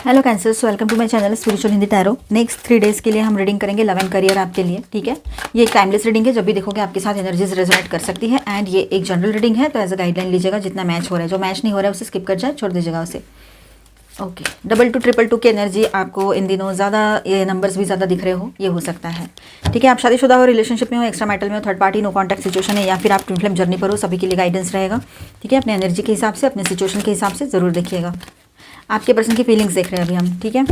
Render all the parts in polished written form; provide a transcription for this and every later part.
Hello Cancers, welcome to my channel spiritual Hindi tarot. Next 3 days के लिए हम reading करेंगे लव एंड करियर आपके लिए। ठीक है, ये एक टाइमलेस रीडिंग है, जब भी देखोगे आपके साथ एनर्जीज रेजोनेट कर सकती है। एंड ये एक जनरल रीडिंग है, तो एज अ गाइडलाइन लीजिएगा। जितना मैच हो रहा है, जो मैच नहीं हो रहा है उसे स्किप कर जाए, छोड़ दीजिएगा उसे। ओके, 2222 की एनर्जी आपको इन दिनों ज़्यादा, ये नंबर्स भी ज़्यादा दिख रहे हो, ये हो सकता है। ठीक है, आप शादीशुदा हो, रिलेशनशिप में हो, एक्स्ट्रा मैरिटल में हो, third party, no contact situation है, या फिर आप ट्विन फ्लेम जर्नी पर हो, सभी के लिए गाइडेंस रहेगा। ठीक है, अपने एनर्जी के हिसाब से, अपने सिचुएशन के हिसाब से ज़रूर देखिएगा। आपके पर्सन की फीलिंग्स देख रहे हैं अभी हम। ठीक है,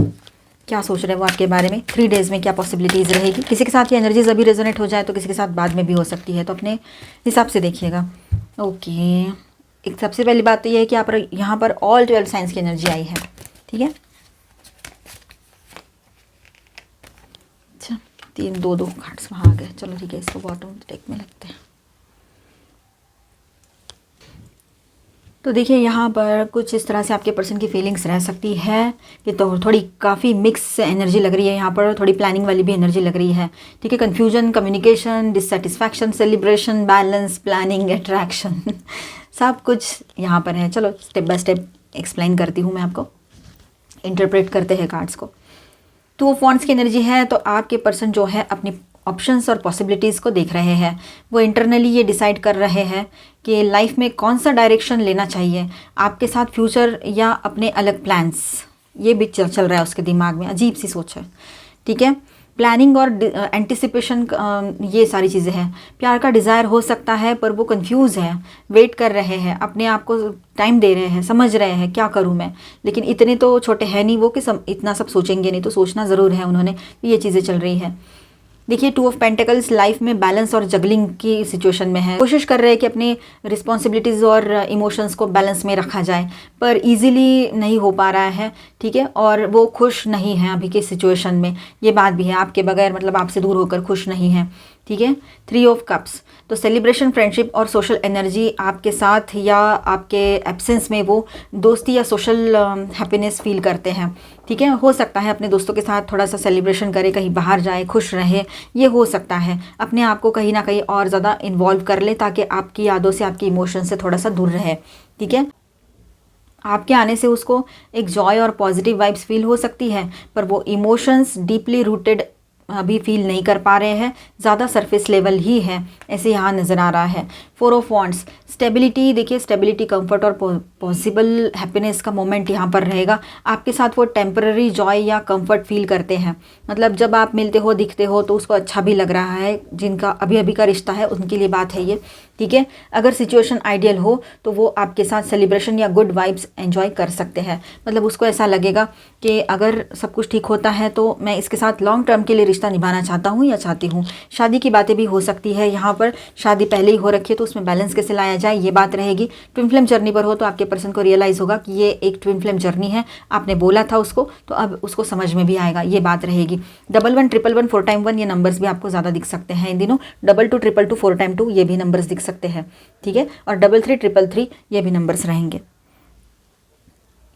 क्या सोच रहे हैं वो आपके बारे में, 3 डेज़ में क्या पॉसिबिलिटीज़ रहेगी। किसी के साथ ये एनर्जीज अभी रेजोनेट हो जाए तो किसी के साथ बाद में भी हो सकती है, तो अपने हिसाब से देखिएगा। ओके, एक सबसे पहली बात तो ये है कि यहाँ पर ऑल 12 साइंस की एनर्जी आई है। ठीक है, अच्छा, 2 कार्ड्स वहाँ आ गए। चलो ठीक है, इसको बॉटम टेक में लगते हैं। तो देखिए, यहाँ पर कुछ इस तरह से आपके पर्सन की फीलिंग्स रह सकती है कि तो थोड़ी काफ़ी मिक्स एनर्जी लग रही है यहाँ पर, थोड़ी प्लानिंग वाली भी एनर्जी लग रही है। ठीक है, confusion, communication, dissatisfaction, celebration, balance, planning, attraction सब कुछ यहाँ पर है। चलो स्टेप बाय स्टेप एक्सप्लेन करती हूँ मैं आपको, इंटरप्रेट करते हैं कार्ड्स को। तो वो फॉन्ट्स की एनर्जी है, तो आपके पर्सन जो है अपनी ऑप्शंस और पॉसिबिलिटीज़ को देख रहे हैं। वो इंटरनली ये डिसाइड कर रहे हैं कि लाइफ में कौन सा डायरेक्शन लेना चाहिए, आपके साथ फ्यूचर या अपने अलग प्लान्स, ये भी चल रहा है उसके दिमाग में। अजीब सी सोच है। ठीक है, प्लानिंग और एंटिसिपेशन, ये सारी चीज़ें हैं। प्यार का डिज़ायर हो सकता है, पर वो कंफ्यूज है, वेट कर रहे हैं, अपने आप को टाइम दे रहे हैं, समझ रहे हैं क्या करूं मैं। लेकिन इतने तो छोटे हैं नहीं वो कि इतना सब सोचेंगे नहीं, तो सोचना ज़रूर है उन्होंने। ये चीज़ें चल रही है। देखिए, 2 ऑफ पेंटिकल्स लाइफ में बैलेंस और जगलिंग की सिचुएशन में है। कोशिश कर रहे हैं कि अपनी रिस्पॉन्सिबिलिटीज़ और इमोशंस को बैलेंस में रखा जाए, पर इजीली नहीं हो पा रहा है। ठीक है, और वो खुश नहीं है अभी की सिचुएशन में, ये बात भी है। आपके बगैर, मतलब आपसे दूर होकर खुश नहीं है। ठीक है, 3 ऑफ कप्स, तो सेलिब्रेशन, फ्रेंडशिप और सोशल एनर्जी आपके साथ या आपके एब्सेंस में वो दोस्ती या सोशल हैप्पीनेस फील करते हैं। ठीक है, हो सकता है अपने दोस्तों के साथ थोड़ा सा सेलिब्रेशन करे, कहीं बाहर जाए, खुश रहे, ये हो सकता है। अपने आप को कहीं ना कहीं और ज़्यादा इन्वॉल्व कर ले, ताकि आपकी यादों से, आपकी इमोशन से थोड़ा सा दूर रहे। ठीक है, आपके आने से उसको एक जॉय और पॉजिटिव वाइब्स फील हो सकती है, पर वो इमोशंस डीपली रूटेड अभी फील नहीं कर पा रहे हैं, ज़्यादा सरफेस लेवल ही है, ऐसे यहाँ नज़र आ रहा है। 4 ऑफ वॉन्ड्स, स्टेबिलिटी, देखिए स्टेबिलिटी, कंफर्ट और पॉसिबल हैप्पीनेस का मोमेंट यहाँ पर रहेगा। आपके साथ वो टेम्पररी जॉय या कंफर्ट फील करते हैं, मतलब जब आप मिलते हो, दिखते हो, तो उसको अच्छा भी लग रहा है। जिनका अभी अभी का रिश्ता है उनके लिए बात है ये। ठीक है, अगर सिचुएशन आइडियल हो तो वो आपके साथ सेलिब्रेशन या गुड वाइब्स एंजॉय कर सकते हैं। मतलब उसको ऐसा लगेगा कि अगर सब कुछ ठीक होता है तो मैं इसके साथ लॉन्ग टर्म के लिए रिश्ता निभाना चाहता हूँ या चाहती हूँ। शादी की बातें भी हो सकती है यहाँ पर, शादी पहले ही हो रखी है तो उसमें बैलेंस कैसे लाया जाए, ये बात रहेगी। ट्विन फ्लेम जर्नी पर हो तो आपके पर्सन को रियलाइज़ होगा कि ये एक ट्विन फ्लेम जर्नी है, आपने बोला था उसको, तो अब उसको समझ में भी आएगा, ये बात रहेगी। 111111 4 टाइम 1, ये नंबर्स भी आपको ज़्यादा दिख सकते हैं इन दिनों। 222222 4 टाइम 2, ये भी नंबर्स दिख सकते हैं। ठीक है, और 333333, ये भी नंबर्स रहेंगे।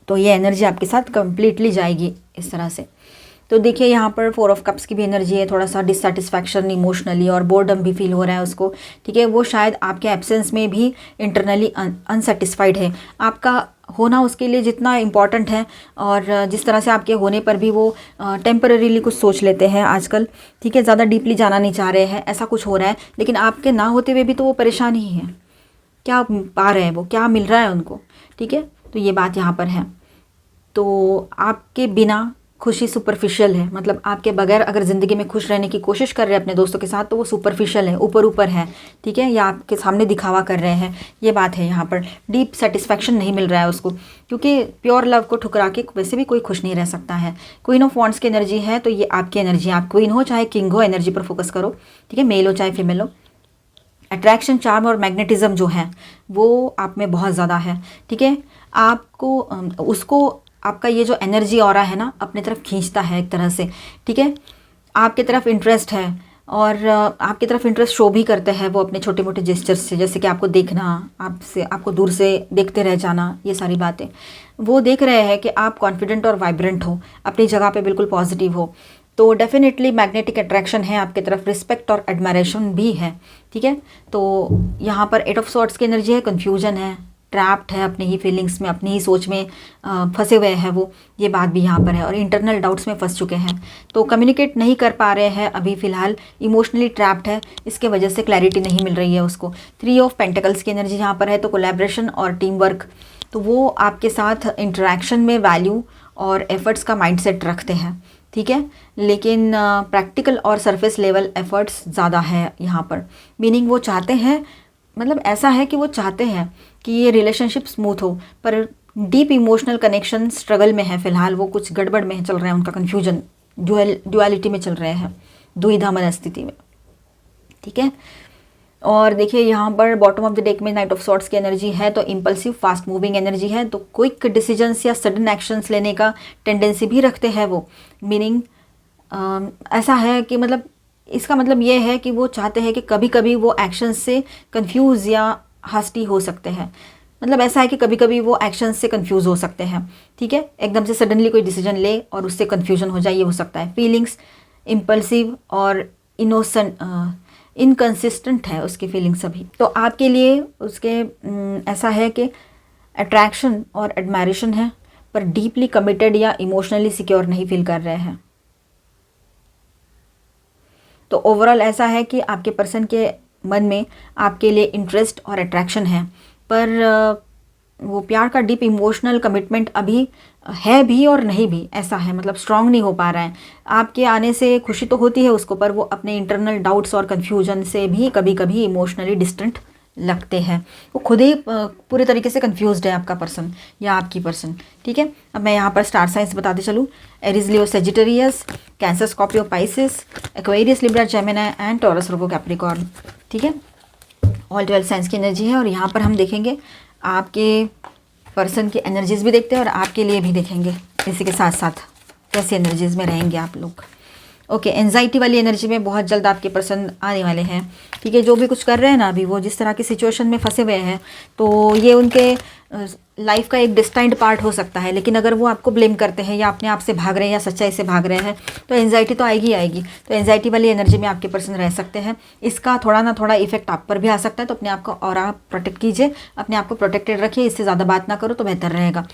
तो ये एनर्जी आपके साथ कंप्लीटली जाएगी इस तरह से। तो देखिए, यहाँ पर 4 ऑफ कप्स की भी एनर्जी है, थोड़ा सा डिससेटिस्फैक्शन इमोशनली और बोर्डम भी फील हो रहा है उसको। ठीक है, वो शायद आपके एब्सेंस में भी इंटरनली अनसेटिस्फाइड है। आपका होना उसके लिए जितना इम्पॉर्टेंट है, और जिस तरह से आपके होने पर भी वो टेम्पररीली कुछ सोच लेते हैं आजकल। ठीक है, ज़्यादा डीपली जाना नहीं चाह रहे हैं, ऐसा कुछ हो रहा है। लेकिन आपके ना होते हुए भी तो वो परेशान ही है, क्या पा रहे हैं वो, क्या मिल रहा है उनको। ठीक है, तो ये बात यहाँ पर है। तो आपके बिना खुशी सुपरफिशियल है, मतलब आपके बगैर अगर ज़िंदगी में खुश रहने की कोशिश कर रहे हैं अपने दोस्तों के साथ, तो वो सुपरफिशियल है, ऊपर ऊपर है। ठीक है, या आपके सामने दिखावा कर रहे हैं, ये बात है यहाँ पर। डीप सेटिस्फैक्शन नहीं मिल रहा है उसको, क्योंकि प्योर लव को ठुकरा के वैसे भी कोई खुश नहीं रह सकता है। क्वीन ऑफ वॉन्ड्स की एनर्जी है, तो ये आपकी एनर्जी है। आप क्वीन हो चाहे किंग हो, एनर्जी पर फोकस करो। ठीक है, मेल हो चाहे फीमेल हो। अट्रैक्शन, चार्म और मैग्नेटिज्म जो है वो आप में बहुत ज़्यादा है। ठीक है, आपको उसको, आपका ये जो एनर्जी ऑरा है ना, अपने तरफ खींचता है एक तरह से। ठीक है, आपके तरफ इंटरेस्ट है, और आपकी तरफ इंटरेस्ट शो भी करते हैं वो अपने छोटे मोटे जेस्चर्स से, जैसे कि आपको देखना, आपको दूर से देखते रह जाना, ये सारी बातें वो देख रहे हैं कि आप कॉन्फिडेंट और वाइब्रेंट हो, अपनी जगह पे बिल्कुल पॉजिटिव हो। तो डेफिनेटली मैग्नेटिक अट्रैक्शन है आपके तरफ, रिस्पेक्ट और एडमायरेशन भी है। ठीक है, तो यहाँ पर 8 ऑफ सॉर्ड्स की एनर्जी है, कन्फ्यूजन है, ट्रैप्ड है अपनी ही फीलिंग्स में, अपनी ही सोच में फंसे हुए हैं वो, ये बात भी यहाँ पर है। और इंटरनल डाउट्स में फंस चुके हैं, तो कम्युनिकेट नहीं कर पा रहे हैं अभी फ़िलहाल, इमोशनली ट्रैप्ड है, इसके वजह से क्लैरिटी नहीं मिल रही है उसको। 3 ऑफ पेंटिकल्स की एनर्जी यहाँ पर है, तो कोलैबोरेशन और टीम वर्क, तो वो आपके साथ इंटरेक्शन में वैल्यू और एफर्ट्स का माइंडसेट रखते हैं, ठीक है, लेकिन प्रैक्टिकल और सरफेस लेवल एफर्ट्स ज़्यादा है यहाँ पर। मीनिंग वो चाहते हैं, मतलब ऐसा है कि वो चाहते हैं कि ये रिलेशनशिप स्मूथ हो, पर डीप इमोशनल कनेक्शन स्ट्रगल में है फ़िलहाल, वो कुछ गड़बड़ में चल रहा है, उनका कन्फ्यूजन ड्युअलिटी में चल रहे हैं, दुविधा मनस्थिति में, ठीक है। और देखिए यहाँ पर बॉटम ऑफ द डेक में नाइट ऑफ सॉर्ट्स की एनर्जी है, तो इम्पल्सिव फास्ट मूविंग एनर्जी है, तो क्विक डिसीजंस या सडन एक्शंस लेने का टेंडेंसी भी रखते हैं वो। मीनिंग ऐसा है कि मतलब इसका मतलब ये है कि वो चाहते हैं कि कभी कभी वो एक्शंस से कंफ्यूज या हास्टी हो सकते हैं। मतलब ऐसा है कि कभी कभी वो एक्शंस से कंफ्यूज हो सकते हैं, ठीक है, एकदम से सडनली कोई डिसीजन ले और उससे कंफ्यूजन हो जाए, ये हो सकता है। फीलिंग्स इम्पल्सिव और इनकंसिस्टेंट है उसकी फीलिंग्स अभी, तो आपके लिए उसके ऐसा है कि अट्रैक्शन और एडमायरेशन है, पर डीपली कमिटेड या इमोशनली सिक्योर नहीं फील कर रहे हैं। तो ओवरऑल ऐसा है कि आपके पर्सन के मन में आपके लिए इंटरेस्ट और अट्रैक्शन है, पर वो प्यार का डीप इमोशनल कमिटमेंट अभी है भी और नहीं भी, ऐसा है, मतलब स्ट्रांग नहीं हो पा रहा है। आपके आने से खुशी तो होती है उसको, पर वो अपने इंटरनल डाउट्स और कन्फ्यूजन से भी कभी कभी इमोशनली डिस्टेंट लगते हैं। वो खुद ही पूरे तरीके से कंफ्यूज्ड है आपका पर्सन या आपकी पर्सन, ठीक है। अब मैं यहाँ पर स्टार साइंस बताते चलूँ। Aries, Leo, Sagittarius, cancer, Scorpio, Pisces, Aquarius, Libra, Gemini and taurus, Virgo, Capricorn, ठीक है। ऑल 12 साइंस की एनर्जी है, और यहाँ पर हम देखेंगे आपके पर्सन की एनर्जीज़ भी देखते हैं और आपके लिए भी देखेंगे इसी के साथ साथ कैसी एनर्जीज़ में रहेंगे आप लोग। ओके, एंजाइटी वाली एनर्जी में बहुत जल्द आपके पर्सन आने वाले हैं, ठीक है। जो भी कुछ कर रहे हैं ना अभी, वो जिस तरह की सिचुएशन में फंसे हुए हैं, तो ये उनके लाइफ का एक डिस्टाइंड पार्ट हो सकता है, लेकिन अगर वो आपको ब्लेम करते हैं या अपने आप से भाग रहे हैं या सच्चाई से भाग रहे हैं, तो एंजाइटी तो आएगी ही आएगी। तो एंजाइटी वाली एनर्जी में आपके पर्सन रह सकते हैं, इसका थोड़ा ना थोड़ा इफेक्ट आप पर भी आ सकता है, तो अपने आप को और आप प्रोटेक्ट कीजिए, अपने आप को प्रोटेक्टेड रखिए, इससे ज़्यादा बात ना करो तो बेहतर रहेगा।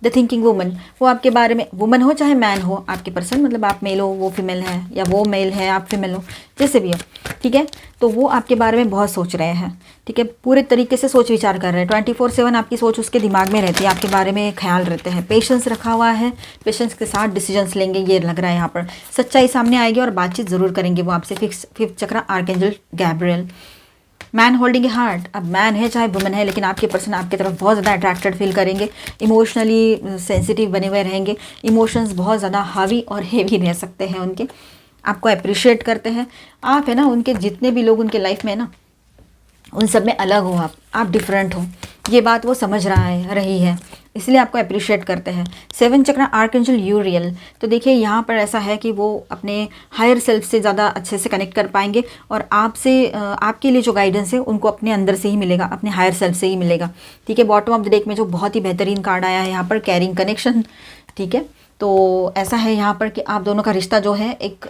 द थिंकिंग वुमन, वो आपके बारे में, वुमन हो चाहे मैन हो आपके पर्सन, मतलब आप मेल हो वो फीमेल है, या वो मेल है आप फीमेल हो, जैसे भी हो, ठीक है, तो वो आपके बारे में बहुत सोच रहे हैं, ठीक है, पूरे तरीके से सोच विचार कर रहे हैं। 24/7 आपकी सोच उसके दिमाग में रहती है, आपके बारे में ख्याल रहते हैं। पेशेंस रखा हुआ है, पेशेंस के साथ डिसीजंस लेंगे, ये लग रहा है यहाँ पर। सच्चाई सामने आएगी और बातचीत ज़रूर करेंगे वो आपसे। फिफ्थ चक्र, आर्कएंजल गैब्रियल। मैन होल्डिंग ए हार्ट, अब मैन है चाहे वुमन है, लेकिन आपके पर्सन आपकी तरफ बहुत ज़्यादा अट्रैक्टेड फील करेंगे, इमोशनली सेंसिटिव बने हुए रहेंगे, इमोशंस बहुत ज़्यादा हावी और हेवी रह सकते हैं उनके, आपको अप्रिशिएट करते हैं आप, है ना। उनके जितने भी लोग उनके लाइफ में है ना, उन सब में अलग हो आप डिफरेंट हो, ये बात वो समझ रही है, इसलिए आपको अप्रिशिएट करते हैं। 7 चक्र, आर्कएंजल यूरियल, तो देखिए यहाँ पर ऐसा है कि वो अपने हायर सेल्फ से ज़्यादा अच्छे से कनेक्ट कर पाएंगे, और आपसे आपके लिए जो गाइडेंस है उनको अपने अंदर से ही मिलेगा, अपने हायर सेल्फ से ही मिलेगा, ठीक है। बॉटम ऑफ द डेक में जो बहुत ही बेहतरीन कार्ड आया है यहाँ पर, कैरिंग कनेक्शन, ठीक है। तो ऐसा है यहाँ पर कि आप दोनों का रिश्ता जो है एक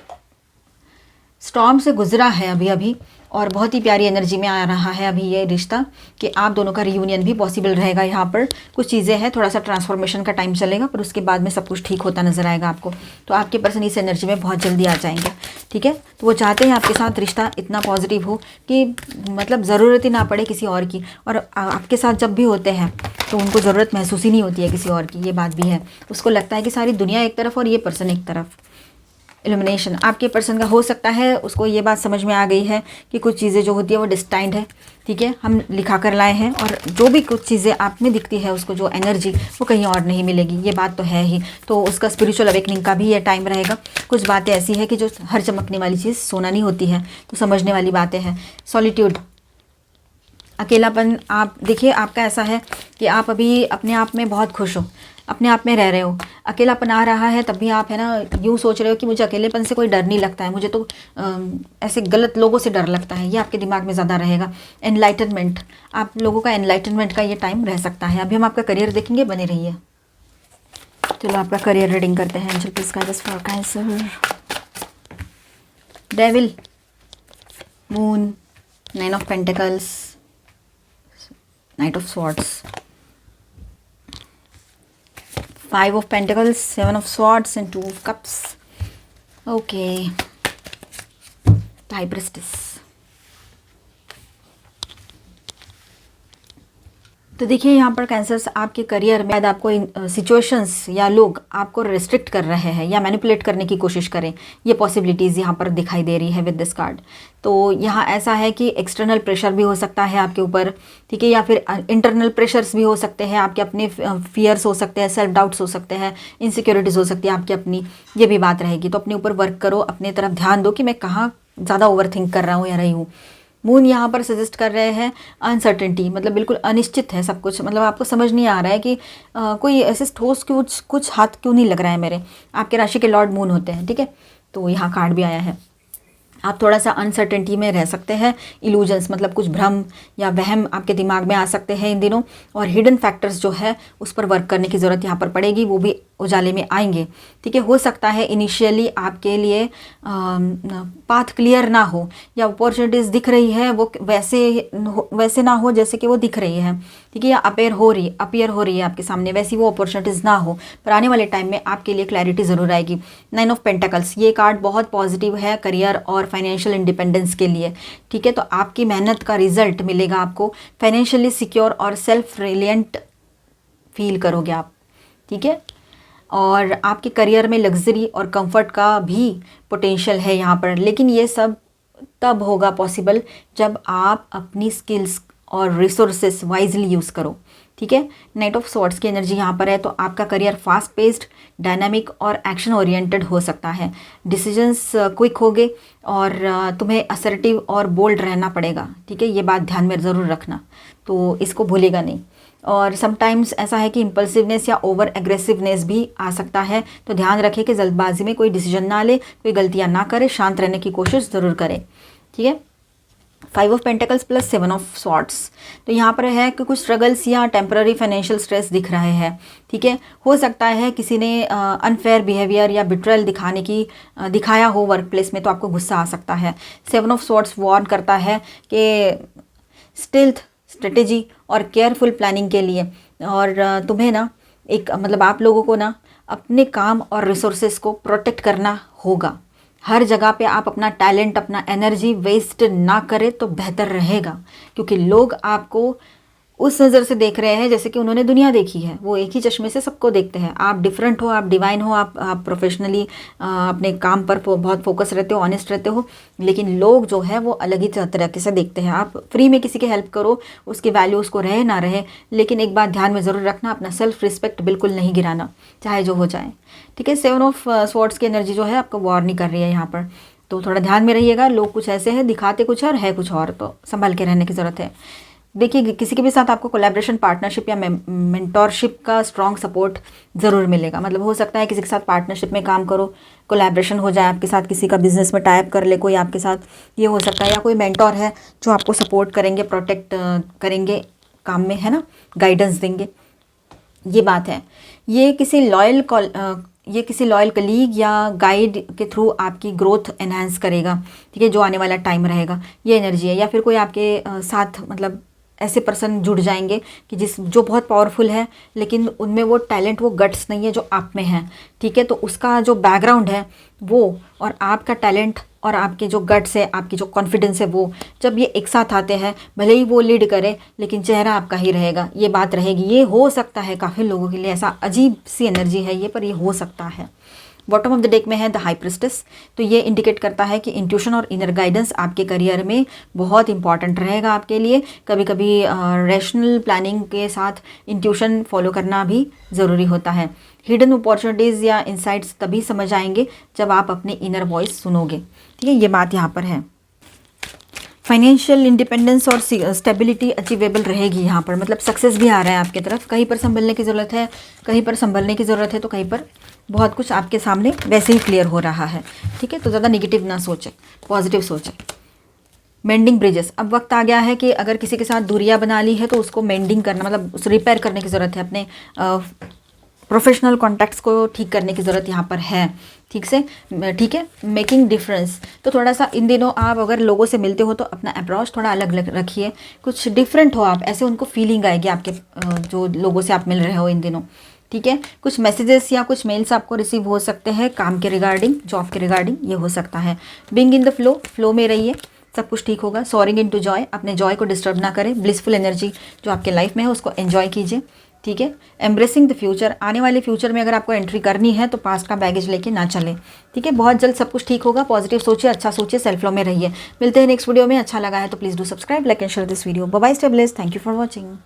स्टॉर्म से गुजरा है अभी, और बहुत ही प्यारी एनर्जी में आ रहा है अभी ये रिश्ता, कि आप दोनों का रियूनियन भी पॉसिबल रहेगा। यहाँ पर कुछ चीज़ें हैं, थोड़ा सा ट्रांसफॉर्मेशन का टाइम चलेगा, पर उसके बाद में सब कुछ ठीक होता नजर आएगा आपको। तो आपके पर्सन इस एनर्जी में बहुत जल्दी आ जाएंगे, ठीक है। तो वो चाहते हैं आपके साथ रिश्ता इतना पॉजिटिव हो कि मतलब ज़रूरत ही ना पड़े किसी और की, और आपके साथ जब भी होते हैं तो उनको ज़रूरत महसूस ही नहीं होती है किसी और की, ये बात भी है। उसको लगता है कि सारी दुनिया एक तरफ और ये पर्सन एक तरफ। इल्यूमिनेशन, आपके पर्सन का हो सकता है उसको ये बात समझ में आ गई है कि कुछ चीज़ें जो होती है वो डिस्टाइंड है, ठीक है, हम लिखा कर लाए हैं, और जो भी कुछ चीज़ें आप में दिखती है उसको जो एनर्जी वो कहीं और नहीं मिलेगी, ये बात तो है ही। तो उसका स्पिरिचुअल अवेकनिंग का भी ये टाइम रहेगा। कुछ बातें ऐसी है कि जो हर चमकने वाली चीज़ सोना नहीं होती है, तो समझने वाली बातें हैं। सॉलिट्यूड, अकेलापन, आप देखिए आपका ऐसा है कि आप अभी अपने आप में बहुत खुश हो, अपने आप में रह रहे हो, अकेलापन आ रहा है तब भी आप है ना यूँ सोच रहे हो कि मुझे अकेलेपन से कोई डर नहीं लगता है, मुझे तो ऐसे गलत लोगों से डर लगता है, ये आपके दिमाग में ज़्यादा रहेगा। एनलाइटनमेंट, आप लोगों का एनलाइटनमेंट का ये टाइम रह सकता है। अभी हम आपका करियर देखेंगे, बने रहिए। चलो आपका करियर रीडिंग करते हैं। Angel please guide us for cancer. Devil, moon, 9 of pentacles, night of swords, 5 of pentacles, 7 of swords and 2 of cups. Okay, high priestess. तो देखिए यहाँ पर कैंसर्स, आपके करियर में आपको सिचुएशंस या लोग आपको रिस्ट्रिक्ट कर रहे हैं या मैनिपुलेट करने की कोशिश करें, ये पॉसिबिलिटीज़ यहाँ पर दिखाई दे रही है विद दिस कार्ड। तो यहाँ ऐसा है कि एक्सटर्नल प्रेशर भी हो सकता है आपके ऊपर, ठीक है, या फिर इंटरनल प्रेशर्स भी हो सकते हैं, आपके अपने फियर्स हो सकते हैं, सेल्फ डाउट्स हो सकते हैं, इनसिक्योरिटीज़ हो सकती है आपकी अपनी, ये भी बात रहेगी। तो अपने ऊपर वर्क करो, अपने तरफ ध्यान दो कि मैं कहाँ ज़्यादा ओवर थिंक कर रहा हूँ या रही हूँ। मून यहाँ पर सजेस्ट कर रहे हैं अनसर्टेनिटी, मतलब बिल्कुल अनिश्चित है सब कुछ, मतलब आपको समझ नहीं आ रहा है कि कोई ऐसे ठोस कुछ हाथ क्यों नहीं लग रहा है मेरे। आपके राशि के लॉर्ड मून होते हैं, ठीक है, तो यहाँ कार्ड भी आया है। आप थोड़ा सा अनसर्टेनिटी में रह सकते हैं, इल्यूजन्स मतलब कुछ भ्रम या वहम आपके दिमाग में आ सकते हैं इन दिनों, और हिडन फैक्टर्स जो है उस पर वर्क करने की ज़रूरत यहाँ पर पड़ेगी, वो भी उजाले में आएंगे, ठीक है। हो सकता है इनिशियली आपके लिए पाथ क्लियर ना हो, या अपॉर्चुनिटीज़ दिख रही है वो वैसे ना हो जैसे कि वो दिख रही है, ठीक है, या अपीयर हो रही है आपके सामने, वैसी वो अपॉर्चुनिटीज़ ना हो, पर आने वाले टाइम में आपके लिए क्लैरिटी ज़रूर आएगी। 9 ऑफ पेंटिकल्स, ये कार्ड बहुत पॉजिटिव है करियर और फाइनेंशियल इंडिपेंडेंस के लिए, ठीक है। तो आपकी मेहनत का रिजल्ट मिलेगा आपको, फाइनेंशियली सिक्योर और सेल्फ रिलियंट फील करोगे आप, ठीक है। और आपके करियर में लग्जरी और कंफर्ट का भी पोटेंशियल है यहाँ पर, लेकिन ये सब तब होगा पॉसिबल जब आप अपनी स्किल्स और रिसोर्सेस वाइजली यूज़ करो, ठीक है। नाइट ऑफ स्वॉर्ड्स की एनर्जी यहाँ पर है, तो आपका करियर फास्ट पेस्ड, डायनामिक और एक्शन ओरिएंटेड हो सकता है। डिसीजंस क्विक होंगे और तुम्हें असर्टिव और बोल्ड रहना पड़ेगा, ठीक है, ये बात ध्यान में ज़रूर रखना, तो इसको भूलेगा नहीं। और समटाइम्स ऐसा है कि इम्पल्सिवनेस या ओवर एग्रेसिवनेस भी आ सकता है, तो ध्यान रखें कि जल्दबाजी में कोई डिसीजन ना ले, कोई गलतियाँ ना करे, शांत रहने की कोशिश ज़रूर करें, ठीक है। 5 of pentacles plus 7 of swords, तो यहाँ पर है कि कुछ स्ट्रगल्स या टेम्पररी फाइनेंशियल स्ट्रेस दिख रहे हैं, ठीक है। हो सकता है किसी ने अनफेयर बिहेवियर या बिट्रेयल दिखाया हो वर्क प्लेस में, तो आपको गुस्सा आ सकता है। 7 ऑफ स्वॉर्ड्स वार्न करता है कि स्टिल्थ, स्ट्रेटेजी और केयरफुल प्लानिंग के लिए, और तुम्हें ना एक मतलब आप लोगों को ना अपने काम और रिसोर्सेज को प्रोटेक्ट करना होगा। हर जगह पे आप अपना टैलेंट, अपना एनर्जी वेस्ट ना करें तो बेहतर रहेगा, क्योंकि लोग आपको उस नज़र से देख रहे हैं जैसे कि उन्होंने दुनिया देखी है, वो एक ही चश्मे से सबको देखते हैं। आप डिफरेंट हो, आप डिवाइन हो, आप प्रोफेशनली अपने काम पर बहुत फोकस रहते हो, ऑनेस्ट रहते हो, लेकिन लोग जो है वो अलग ही तरीके से देखते हैं। आप फ्री में किसी की हेल्प करो, उसकी वैल्यू उसको रहे ना रहे, लेकिन एक बात ध्यान में ज़रूर रखना, अपना सेल्फ रिस्पेक्ट बिल्कुल नहीं गिराना, चाहे जो हो जाए, ठीक है। 7 ऑफ स्वॉर्ड्स की एनर्जी जो है आपको वॉर नहीं कर रही है यहाँ पर, तो थोड़ा ध्यान में रहिएगा। लोग कुछ ऐसे हैं, दिखाते कुछ और है कुछ और, तो संभल के रहने की ज़रूरत है। देखिए किसी के भी साथ आपको कोलैबोरेशन, पार्टनरशिप या मेंटोरशिप का स्ट्रॉन्ग सपोर्ट ज़रूर मिलेगा। मतलब हो सकता है किसी के साथ पार्टनरशिप में काम करो, कोलैबोरेशन हो जाए आपके साथ, किसी का बिजनेस में टाइप कर ले कोई आपके साथ, ये हो सकता है, या कोई मेंटोर है जो आपको सपोर्ट करेंगे, प्रोटेक्ट करेंगे काम में, है ना, गाइडेंस देंगे, ये बात है। ये किसी लॉयल कलीग या गाइड के थ्रू आपकी ग्रोथ एनहांस करेगा, ठीक है, जो आने वाला टाइम रहेगा, ये एनर्जी है। या फिर कोई आपके साथ मतलब ऐसे पर्सन जुड़ जाएंगे कि जो बहुत पावरफुल है, लेकिन उनमें वो टैलेंट, वो गट्स नहीं है जो आप में है, ठीक है। तो उसका जो बैकग्राउंड है वो, और आपका टैलेंट और आपके जो गट्स है, आपकी जो कॉन्फिडेंस है, वो जब ये एक साथ आते हैं, भले ही वो लीड करे लेकिन चेहरा आपका ही रहेगा, ये बात रहेगी। ये हो सकता है काफ़ी लोगों के लिए, ऐसा अजीब सी एनर्जी है ये, पर ये हो सकता है। बॉटम ऑफ द डेक में है द हाई प्रीस्टेस, तो ये इंडिकेट करता है कि इंट्यूशन और इनर गाइडेंस आपके करियर में बहुत इंपॉर्टेंट रहेगा आपके लिए। कभी कभी रैशनल प्लानिंग के साथ इंट्यूशन फॉलो करना भी ज़रूरी होता है। हिडन अपॉर्चुनिटीज़ या इंसाइट्स तभी समझ आएंगे जब आप अपने इनर वॉइस सुनोगे, ठीक है, ये बात यहाँ पर है। फाइनेंशियल इंडिपेंडेंस और स्टेबिलिटी अचीवेबल रहेगी यहाँ पर, मतलब सक्सेस भी आ रहा है आपकी तरफ। कहीं पर संभलने की ज़रूरत है, कहीं पर संभलने की ज़रूरत है, तो कहीं पर बहुत कुछ आपके सामने वैसे ही क्लियर हो रहा है, ठीक है। तो ज़्यादा नेगेटिव ना सोचें, पॉजिटिव सोचें। मेंडिंग ब्रिजेस, अब वक्त आ गया है कि अगर किसी के साथ दूरियां बना ली है तो उसको मेंडिंग करना, मतलब उस रिपेयर करने की ज़रूरत है। अपने प्रोफेशनल कॉन्टैक्ट्स को ठीक करने की ज़रूरत यहाँ पर है, ठीक है। मेकिंग डिफरेंस, तो थोड़ा सा इन दिनों आप अगर लोगों से मिलते हो तो अपना अप्रोच थोड़ा अलग रखिए, कुछ डिफरेंट हो आप, ऐसे उनको फीलिंग आएगी आपके जो लोगों से आप मिल रहे हो इन दिनों, ठीक है। कुछ मैसेजेस या कुछ मेल्स आपको रिसीव हो सकते हैं काम के रिगार्डिंग, जॉब के रिगार्डिंग, ये हो सकता है। बीइंग इन द फ्लो में रहिए, सब कुछ ठीक होगा। सॉरिंग इन टू जॉय, अपने जॉय को डिस्टर्ब ना करें। ब्लिसफुल एनर्जी जो आपके लाइफ में है उसको एंजॉय कीजिए, ठीक है। एम्ब्रेसिंग द फ्यूचर, आने वाले फ्यूचर में अगर आपको एंट्री करनी है तो पास्ट का बैगेज लेके ना चले, ठीक है। बहुत जल्द सब कुछ ठीक होगा। पॉजिटिव सोचिए, अच्छा सोचिए, सेल्फ लो में रहिए। मिलते हैं नेक्स्ट वीडियो में। अच्छा लगा है तो please do subscribe, like and share this video. Bye bye, stay blessed, thank you for watching.